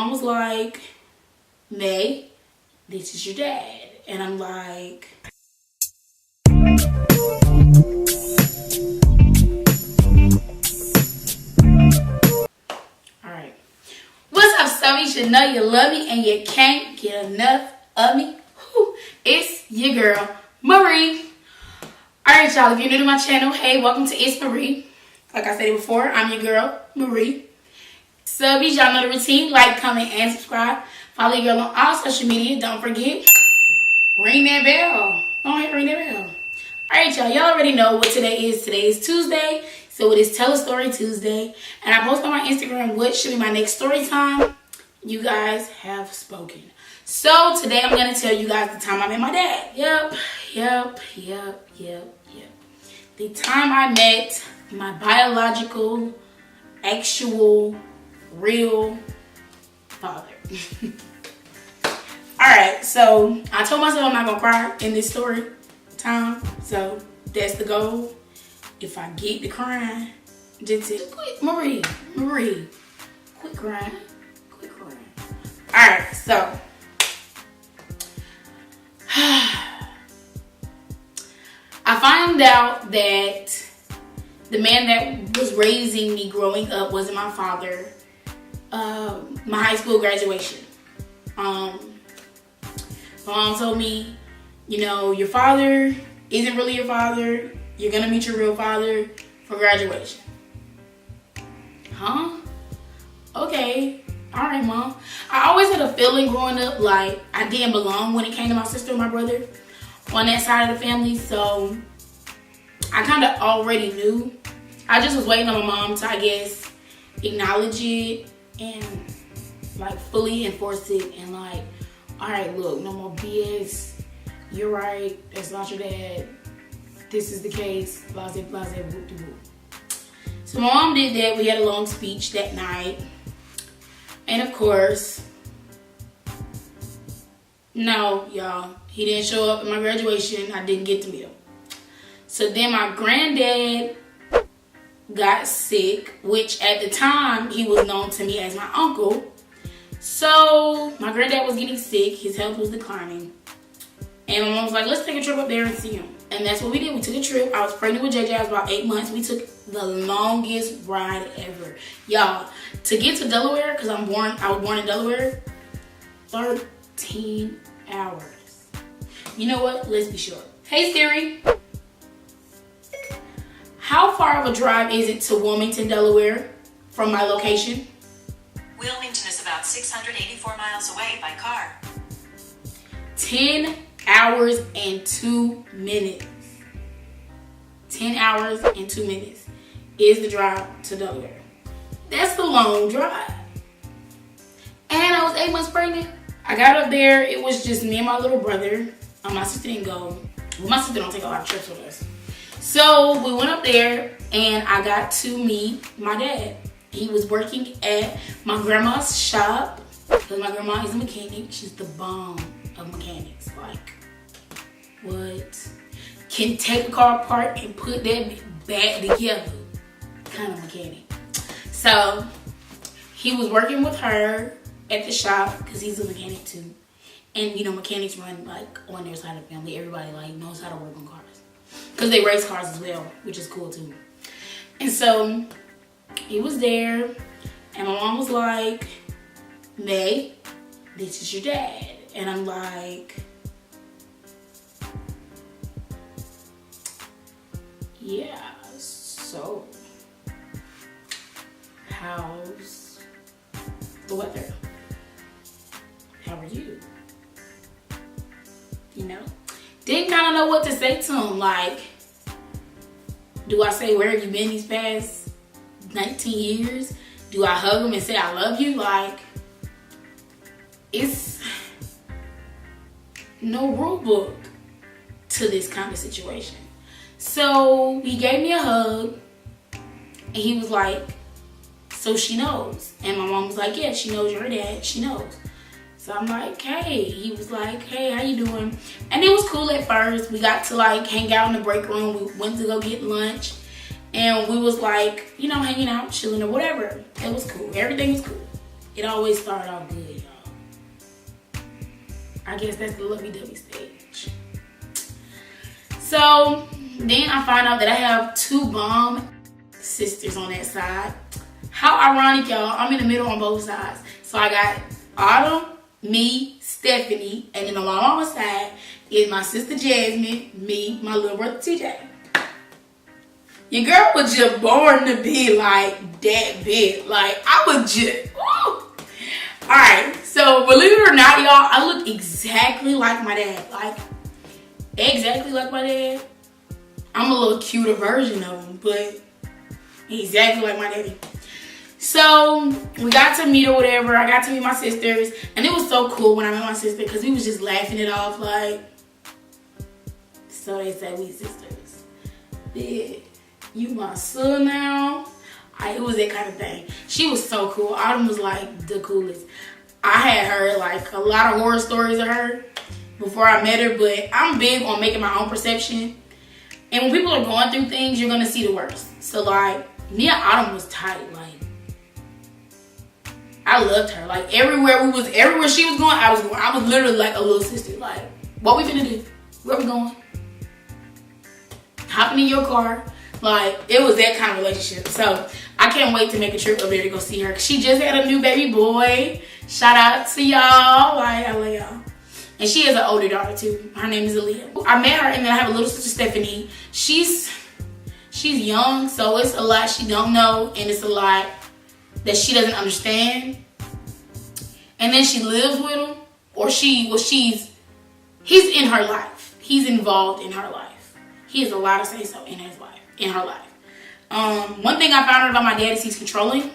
mom was like, May, this is your dad. And I'm like, alright. What's up, so you should know you love me and you can't get enough of me. Whew. It's your girl, Marie. Alright, y'all, if you're new to my channel, hey, welcome to It's Mariee. Like I said before, I'm your girl, Marie. Subbies, y'all know the routine. Like, comment, and subscribe. Follow your girl on all social media. Don't forget, ring that bell. Go ahead, ring that bell. Alright, y'all. Y'all already know what today is. Today is Tuesday. So it is Tell a Story Tuesday. And I post on my Instagram what should be my next story time. You guys have spoken. So today I'm going to tell you guys the time I met my dad. Yep. The time I met my biological, actual, real father. Alright, so I told myself I'm not gonna cry in this story time. So that's the goal. If I get to crying, just quit. Marie, quit crying. Alright, so I found out that the man that was raising me growing up wasn't my father. My high school graduation. My mom told me, you know, your father isn't really your father. You're gonna meet your real father for graduation. Huh? Okay. Alright, Mom. I always had a feeling growing up like I didn't belong when it came to my sister and my brother on that side of the family. So I kind of already knew. I just was waiting on my mom to, I guess, acknowledge it and like fully enforce it and like, all right, look, no more BS. You're right. That's not your dad. This is the case. Blase, whoop de whoop. So my mom did that. We had a long speech that night. And of course, no, y'all, he didn't show up at my graduation. I didn't get to meet him. So then my granddad got sick, which at the time he was known to me as my uncle. So my granddad was getting sick, his health was declining, and my mom was like, let's take a trip up there and see him. And that's what we did. We took a trip. I was pregnant with JJ. I was about 8 months. We took the longest ride ever, y'all. To get to Delaware, because I was born in Delaware, 13 hours. You know what? Let's be short. Hey Siri, how far of a drive is it to Wilmington, Delaware from my location? Wilmington is about 684 miles away by car. 10 hours and 2 minutes. 10 hours and 2 minutes is the drive to Delaware. That's the long drive. And I was 8 months pregnant. I got up there. It was just me and my little brother. My sister didn't go. Well, my sister don't take a lot of trips with us. So we went up there and I got to meet my dad. He was working at my grandma's shop because my grandma is a mechanic. She's the bomb of mechanics. Like, what? Can take a car apart and put that back together kind of mechanic. So he was working with her at the shop because he's a mechanic too. And you know, mechanics run like on their side of the family. Everybody like knows how to work on cars because they race cars as well, which is cool too. And so he was there, and my mom was like, May, this is your dad. And I'm like, yeah, so how's the weather? How are you? You know? Didn't kind of know what to say to him. Like, do I say, where have you been these past 19 years? Do I hug him and say I love you? Like, it's no rule book to this kind of situation. So he gave me a hug and he was like, so she knows. And my mom was like, yeah, she knows you're her dad. She knows. So I'm like, hey. He was like, hey, how you doing? And it was cool at first. We got to like hang out in the break room. We went to go get lunch. And we was like, you know, hanging out, chilling or whatever. It was cool. Everything was cool. it always started out good, y'all. I guess that's the lovey-dovey stage. So then I find out that I have 2 bomb sisters on that side. How ironic, y'all. I'm in the middle on both sides. So I got Autumn, me, Stephanie, and then on my mama's side is my sister Jasmine, me, my little brother TJ. Your girl was just born to be like that big. Like, I was just, woo. Alright, so believe it or not, y'all, I look exactly like my dad. Like, exactly like my dad. I'm a little cuter version of him, but exactly like my daddy. So we got to meet or whatever. I got to meet my sisters, and it was so cool when I met my sister because we was just laughing it off like, so they say we sisters. Yeah, you my son now. It was that kind of thing. She was so cool. Autumn was like the coolest. I had heard like a lot of horror stories of her before I met her, but I'm big on making my own perception. And when people are going through things, you're gonna see the worst. So like, me and Autumn was tight. Like, I loved her. Like, everywhere she was going, I was going. I was literally like a little sister. Like, what we finna do? Where we going? Hopping in your car. Like, it was that kind of relationship. So I can't wait to make a trip over there to go see her. She just had a new baby boy. Shout out to y'all. Like, I love y'all. And she has an older daughter too. Her name is Aaliyah. I met her, and then I have a little sister, Stephanie. She's young, so it's a lot she don't know, and it's a lot that she doesn't understand. And then she lives with him, or he's in her life. He's involved in her life. He has a lot to say so in her life. One thing I found out about my dad is he's controlling.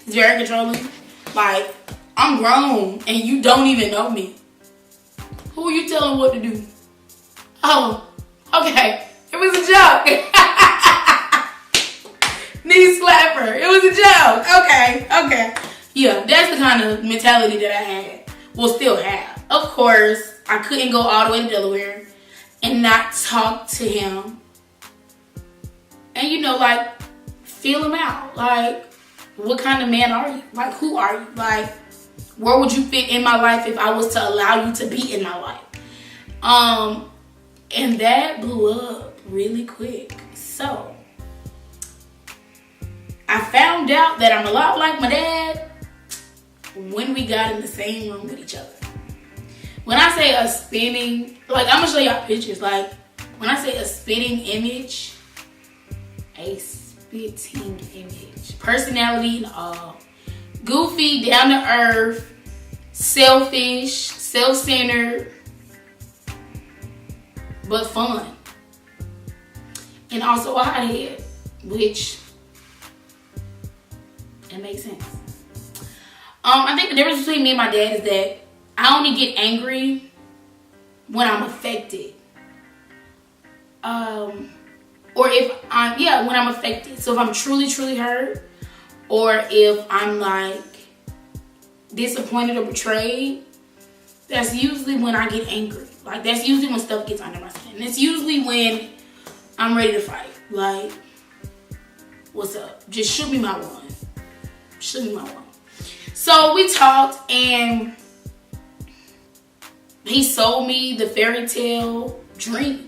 He's very controlling. Like, I'm grown and you don't even know me. Who are you telling what to do? Oh, okay. It was a joke. Knee slapper. It was a joke. Okay. Yeah, that's the kind of mentality that I had. Will still have. Of course, I couldn't go all the way to Delaware and not talk to him. And like, feel him out. Like, what kind of man are you? Like, who are you? Like, where would you fit in my life if I was to allow you to be in my life? And that blew up really quick. So, I found out that I'm a lot like my dad when we got in the same room with each other. When I say a spinning, like, I'm gonna show y'all pictures. Like, when I say a spitting image, personality and all. Goofy, down to earth, selfish, self-centered, but fun. And also a hothead, which it makes sense. I think the difference between me and my dad is that I only get angry when I'm affected. Or when I'm affected. So if I'm truly hurt, or if I'm like disappointed or betrayed, that's usually when I get angry. Like, that's usually when stuff gets under my skin. And it's usually when I'm ready to fight. Like, what's up? Just shoot me my one. So we talked, and he sold me the fairy tale dream.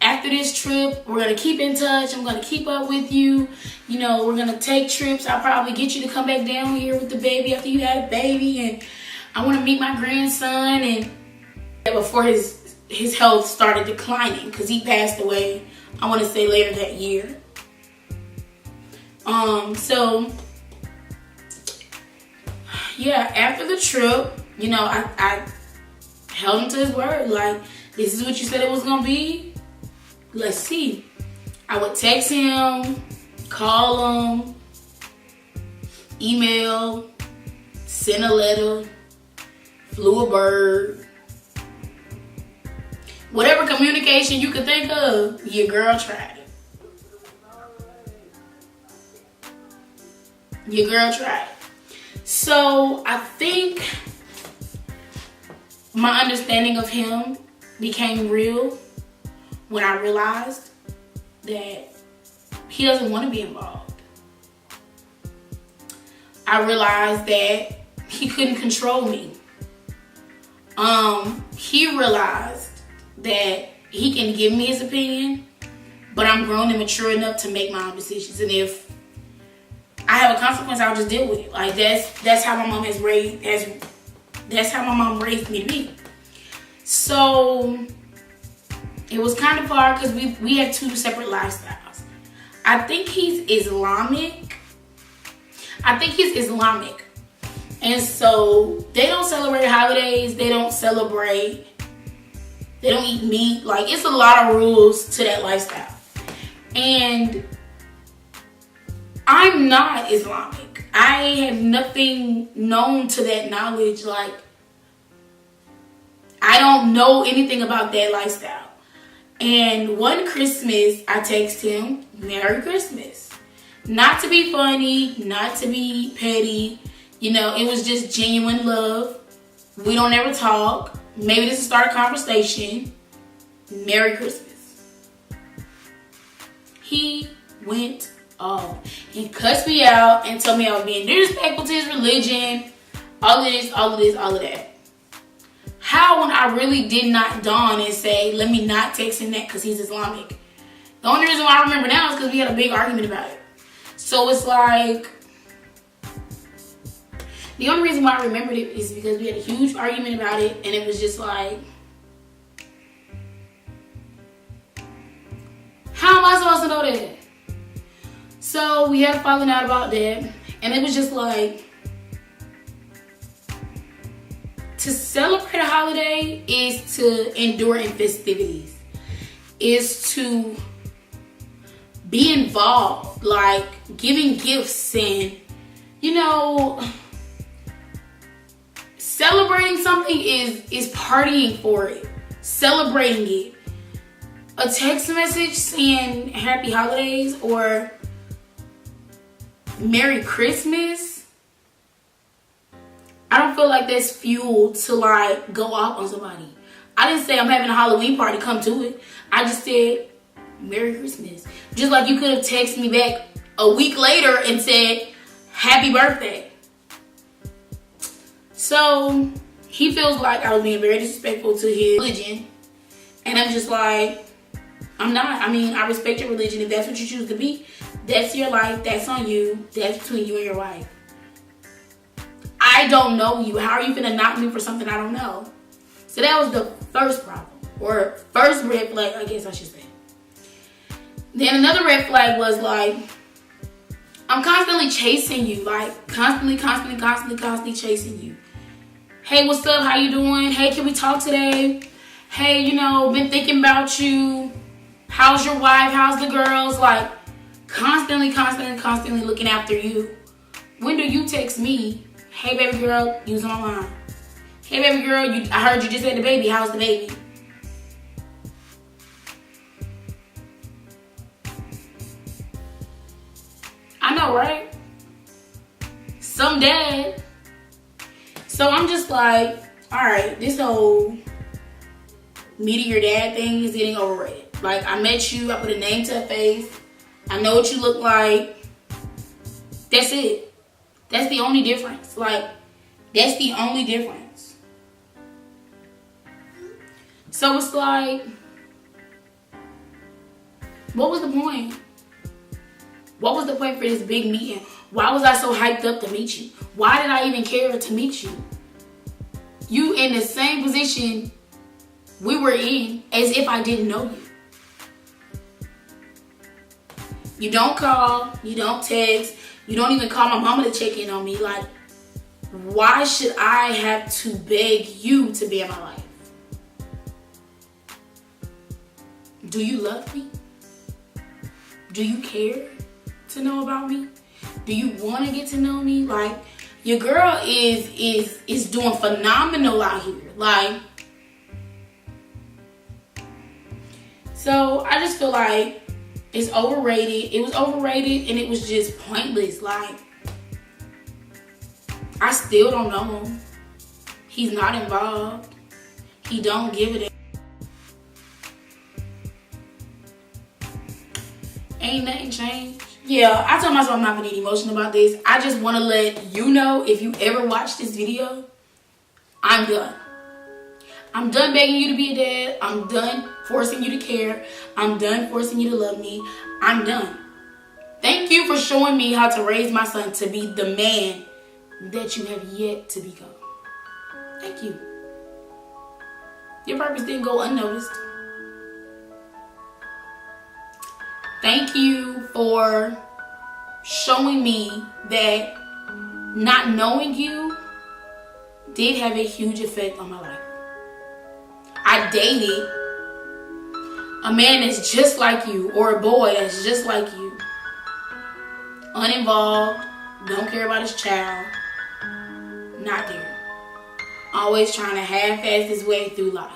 After this trip, we're going to keep in touch. I'm going to keep up with you. We're going to take trips. I'll probably get you to come back down here with the baby after you had a baby. And I want to meet my grandson. And before his health started declining, because he passed away, I want to say later that year. So, yeah, after the trip, I held him to his word. Like, this is what you said it was going to be. Let's see. I would text him, call him, email, send a letter, flew a bird. Whatever communication you could think of, your girl tried it. So I think my understanding of him became real when I realized that he doesn't want to be involved. I realized that he couldn't control me. He realized that he can give me his opinion, but I'm grown and mature enough to make my own decisions. And if I have a consequence, I'll just deal with it. Like that's how my mom that's how my mom raised me to be. So it was kind of hard because we have two separate lifestyles. I think he's Islamic. And so they don't celebrate holidays. They don't eat meat. Like, it's a lot of rules to that lifestyle. And I'm not Islamic. I have nothing known to that knowledge. Like, I don't know anything about that lifestyle. And one Christmas, I text him, Merry Christmas. Not to be funny, not to be petty. You know, it was just genuine love. We don't ever talk. Maybe this will start a conversation. Merry Christmas. He went off. He cussed me out and told me I was being disrespectful to his religion. All of this, all of that. How, when I really did not dawn and say, let me not text him that because he's Islamic. The only reason why I remember now is because we had a big argument about it. So it's like, the only reason why I remembered it is because we had a huge argument about it, and it was just like, how am I supposed to know that? So we had a falling out about that, and it was just like, to celebrate a holiday is to endure in festivities, is to be involved, like giving gifts and, you know, celebrating something is partying for it, celebrating it. A text message saying happy holidays or Merry Christmas, I don't feel like that's fuel to like go off on somebody. I didn't say I'm having a Halloween party, come to it. I just said Merry Christmas. Just like you could have texted me back a week later and said happy birthday. So he feels like I was being very disrespectful to his religion. And I'm just like, I'm not. I mean, I respect your religion. If that's what you choose to be, that's your life. That's on you. That's between you and your wife. I don't know you. How are you gonna knock me for something I don't know? So that was the first problem. Or first red flag, I guess I should say. Then another red flag was like, I'm constantly chasing you. Like, constantly chasing you. Hey, what's up? How you doing? Hey, can we talk today? Hey, you know, been thinking about you. How's your wife? How's the girls? Like, constantly looking after you. When do you text me? Hey, baby girl, you was online. Hey, baby girl, I heard you just had the baby. How's the baby? I know, right? Some dad. So I'm just like, all right, this whole meeting your dad thing is getting overrated. Like, I met you, I put a name to a face. I know what you look like. That's it. That's the only difference. Like, that's the only difference. So it's like, what was the point? What was the point for this big meeting? Why was I so hyped up to meet you? Why did I even care to meet you? You in the same position we were in as if I didn't know you. You don't call, you don't text, you don't even call my mama to check in on me. Like, why should I have to beg you to be in my life? Do you love me? Do you care to know about me? Do you want to get to know me? Like, your girl is doing phenomenal out here. Like, so I just feel like it's overrated. It was overrated and it was just pointless. Like, I still don't know him. He's not involved. He don't give it. Ain't nothing changed. Yeah, I told myself I'm not gonna get emotional about this. I just want to let you know, if you ever watch this video, I'm done. I'm done begging you to be a dad. I'm done forcing you to care. I'm done forcing you to love me. I'm done. Thank you for showing me how to raise my son to be the man that you have yet to become. Thank you. Your purpose didn't go unnoticed. Thank you for showing me that not knowing you did have a huge effect on my life. I dated a man that's just like you, or a boy that's just like you. Uninvolved, don't care about his child, not there. Always trying to half-ass his way through life.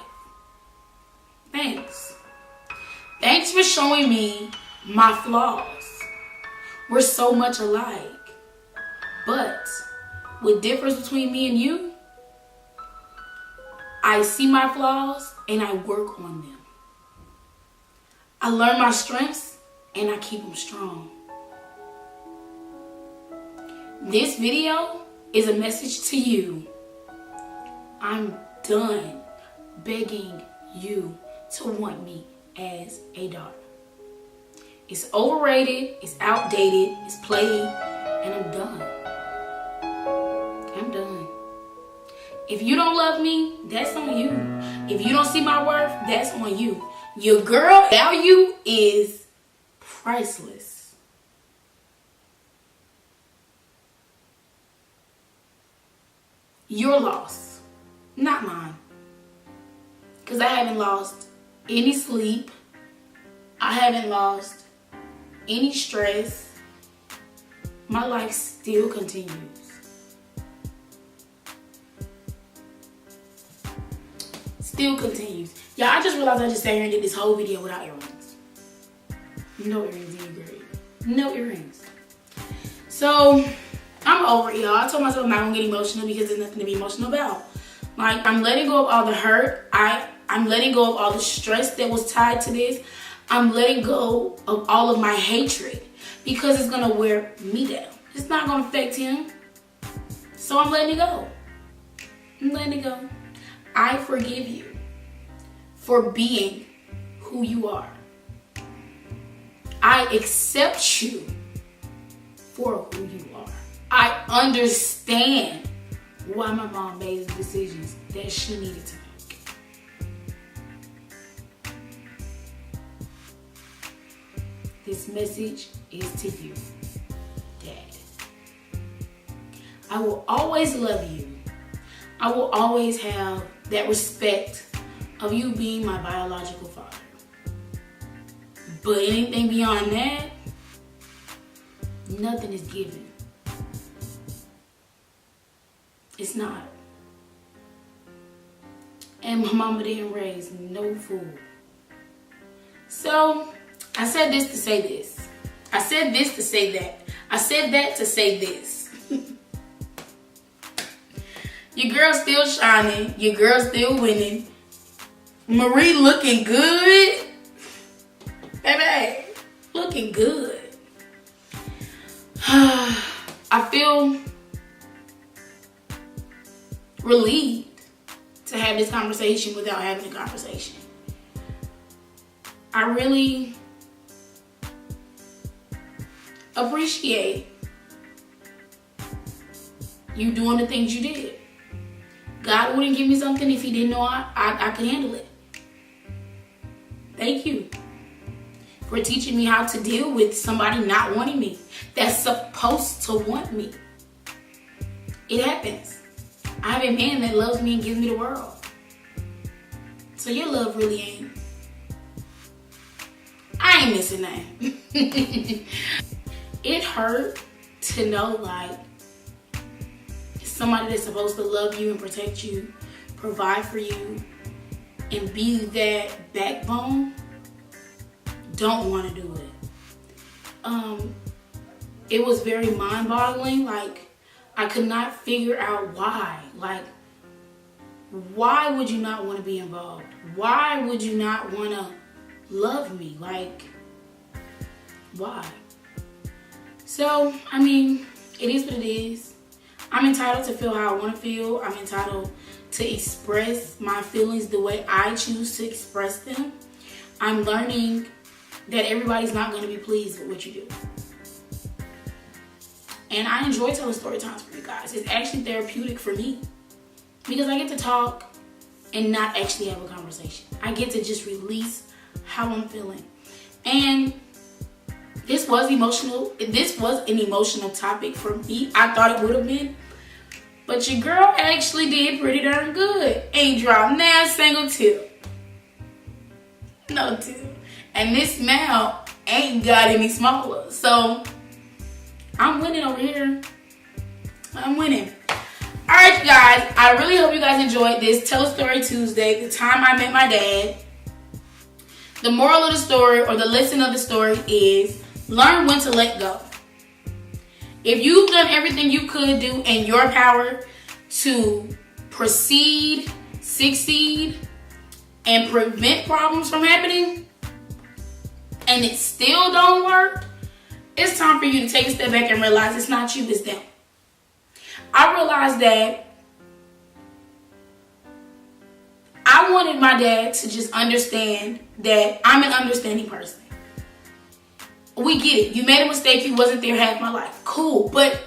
Thanks. Thanks for showing me my flaws. We're so much alike. But what differs between me and you, I see my flaws and I work on them. I learn my strengths and I keep them strong. This video is a message to you. I'm done begging you to want me as a daughter. It's overrated, it's outdated, it's played, and I'm done. I'm done. If you don't love me, that's on you. If you don't see my worth, that's on you. Your girl value is priceless. Your loss, not mine. Because I haven't lost any sleep. I haven't lost any stress. My life still continues. Still continues. Y'all, I just realized I just sat here and did this whole video without earrings. No earrings in your ear. No earrings. So, I'm over it, y'all. I told myself I'm not gonna get emotional because there's nothing to be emotional about. Like, I'm letting go of all the hurt. I'm letting go of all the stress that was tied to this. I'm letting go of all of my hatred because it's gonna wear me down. It's not gonna affect him. So I'm letting it go. I'm letting it go. I forgive you for being who you are. I accept you for who you are. I understand why my mom made the decisions that she needed to make. This message is to you, Dad. I will always love you. I will always have that respect of you being my biological father. But anything beyond that, nothing is given. It's not. And my mama didn't raise no fool. So, I said this to say this. I said this to say that. I said that to say this. Your girl's still shining. Your girl's still winning. Marie looking good. Baby, looking good. I feel relieved to have this conversation without having a conversation. I really appreciate you doing the things you did. God wouldn't give me something if he didn't know I could handle it. Thank you for teaching me how to deal with somebody not wanting me that's supposed to want me. It happens. I have a man that loves me and gives me the world. So your love really ain't. I ain't missing that. It hurt to know, like, somebody that's supposed to love you and protect you, provide for you, and be that backbone, don't want to do it. It was very mind-boggling. Like, I could not figure out why. Like, why would you not want to be involved? Why would you not want to love me? Like, why? So, I mean, it is what it is. I'm entitled to feel how I want to feel. I'm entitled to express my feelings the way I choose to express them. I'm learning that everybody's not going to be pleased with what you do. And I enjoy telling story times for you guys. It's actually therapeutic for me because I get to talk and not actually have a conversation. I get to just release how I'm feeling. And this was emotional. This was an emotional topic for me. I thought it would have been. But your girl actually did pretty darn good. Ain't dropped not a single tip. No tip. And this mouth ain't got any smaller. So, I'm winning over here. I'm winning. Alright, you guys. I really hope you guys enjoyed this Tell a Story Tuesday, the time I met my dad. The moral of the story, or the lesson of the story, is learn when to let go. If you've done everything you could do in your power to proceed, succeed, and prevent problems from happening, and it still don't work, it's time for you to take a step back and realize it's not you, it's them. I realized that I wanted my dad to just understand that I'm an understanding person. We get it. You made a mistake. You wasn't there half my life. Cool. But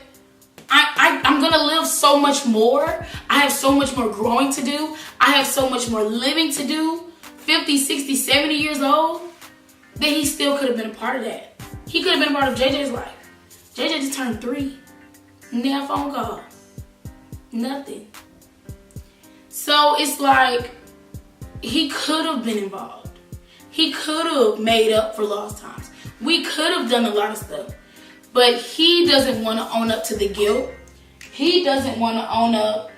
I'm going to live so much more. I have so much more growing to do. I have so much more living to do. 50, 60, 70 years old. That he still could have been a part of that. He could have been a part of JJ's life. JJ just turned 3. Never phone call. Nothing. So it's like he could have been involved. He could have made up for lost times. We could have done a lot of stuff. But he doesn't want to own up to the guilt. He doesn't want to own up.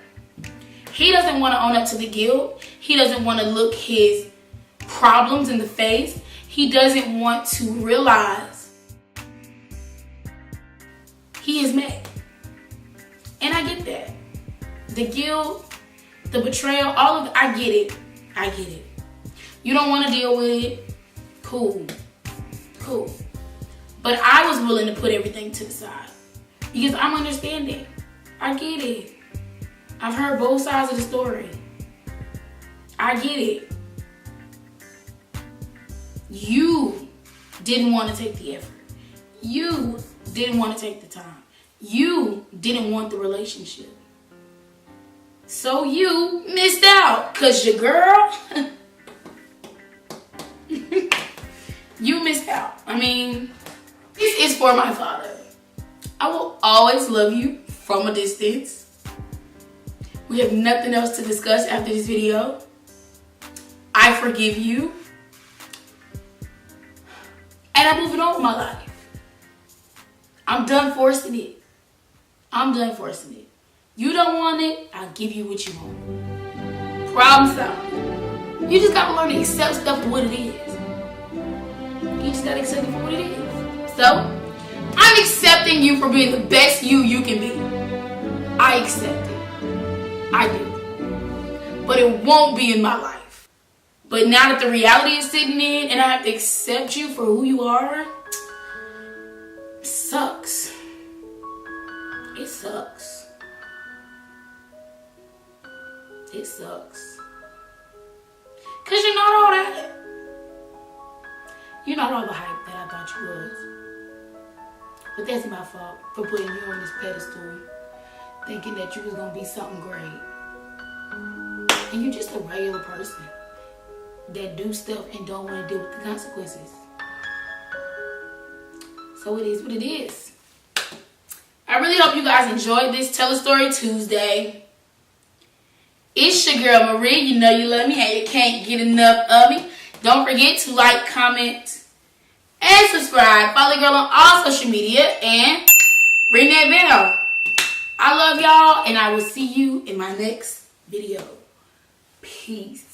He doesn't want to own up to the guilt. He doesn't want to look his problems in the face. He doesn't want to realize he is mad. And I get that. The guilt, the betrayal, all of it, I get it. I get it. You don't want to deal with it. Cool. Cool. But I was willing to put everything to the side because I'm understanding. I get it. I've heard both sides of the story. I get it. You didn't want to take the effort. You didn't want to take the time. You didn't want the relationship. So you missed out because your girl, you missed out. I mean, this is for my father. I will always love you from a distance. We have nothing else to discuss after this video. I forgive you. And I'm moving on with my life. I'm done forcing it. I'm done forcing it. You don't want it, I'll give you what you want. Problem solved. You just gotta learn to accept stuff for what it is. You just gotta accept it for what it is. So, I'm accepting you for being the best you can be. I accept it. I do. But it won't be in my life. But now that the reality is sitting in and I have to accept you for who you are, it sucks. It sucks. It sucks. Because you're not all that. You're not all the hype that I thought you was. But that's my fault for putting you on this pedestal, thinking that you was going to be something great. And you're just a regular person that do stuff and don't want to deal with the consequences. So it is what it is. I really hope you guys enjoyed this Tell a Story Tuesday. It's your girl Marie. You know you love me and you can't get enough of me. Don't forget to like, comment, and subscribe. Follow the girl on all social media and ring that bell. I love y'all and I will see you in my next video. Peace.